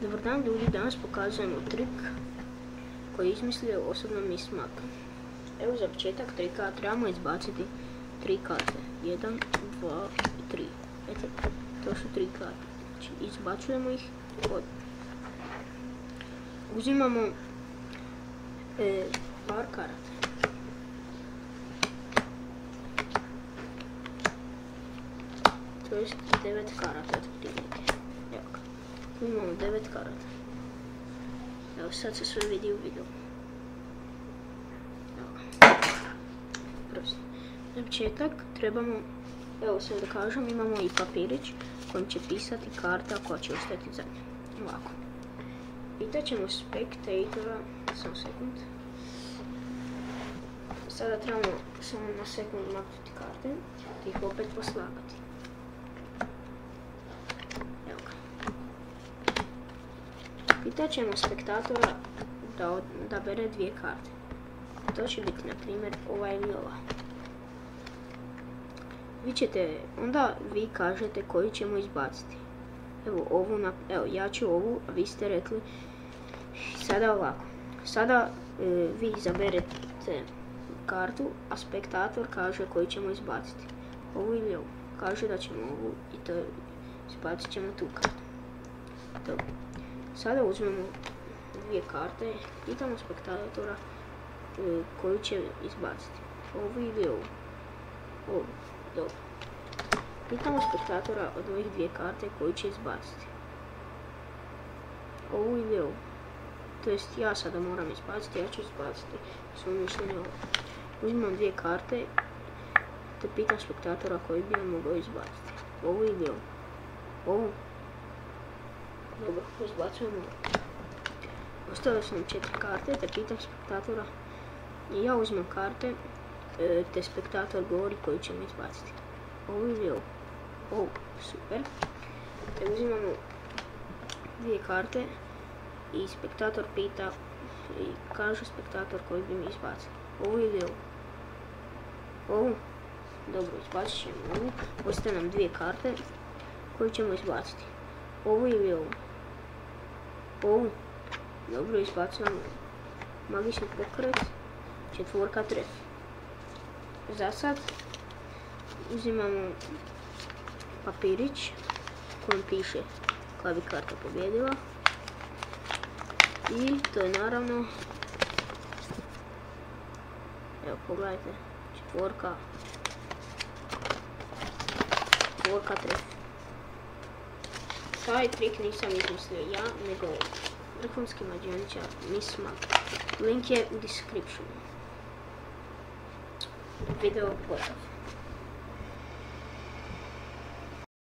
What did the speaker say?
Dobar dan ljudi, danas pokazujemo trik koji je izmislio osobno Miss Mak. Evo za početak trika trebamo izbaciti 3 karte. 1, 2 i 3. Eto, to su 3 karte. Znači izbacujemo ih od. Uzimamo par karata. To jest 9 karata od prilike. Evo ga. Tu imamo 9 karata. Evo sad se sve vidi u videu. Evo ga. Prosti. Za početak trebamo, evo sad da kažem, imamo i papirić kojim će pisati karta koja će ostati zadnja. Ovako. Pitat ćemo spektatora, samo sekund. Sada trebamo samo na sekund maknuti karte i ih opet poslagati. Evo ga. Pitat ćemo spektatora da odabere 2 karte. To će biti, na primjer, ova ili ova. Onda vi kažete koju ćemo izbaciti. Evo, ja ću ovu, a vi ste rekli sada ovako. Sada vi izaberete kartu, a spektator kaže koju ćemo izbaciti. Ovu ili ovu. Kaže da ćemo ovu i to izbacit ćemo tu kartu. Dobro. Sada uzmemo 2 karte, pitamo spektatora koju će izbaciti. Ovu ili ovu. Ovu. Dobro. Pitamo spektatora od ovih 2 karte koju će izbaciti. Ovu ili ovu. To jest ja sada moram izbaciti, ja ću izbaciti svoje mišljenje ovu. Uzimam 2 karte te pitam spektatora koju bi on mogao izbaciti. Ovu ili ovu. Ovu. Dobro, izbacujemo ovu. Ostale su nam 4 karte te pitam spektatora i ja uzmem karte te spektator govori koju ćemo izbaciti. Ovu ili ovu. Ovu, super. Te uzimamo 2 karte i spektator pita i kaže spektator koju bi mi izbacili. Ovu ili ovu. Ovu. Dobro, izbacit ćemo ovu. Ostaje nam 2 karte koju ćemo izbaciti. Ovu ili ovu. Ovu. Dobro, izbacujemo magični pokret. 4 tref. Za sad uzimamo papirić kojim piše koja bi karta pobjedila. I to je naravno, evo pogledajte, 4 tref. Taj trik nisam izmislio ja, nego vrhunski mađioničar Miss Mak. Link je u descriptionu. Video gotov.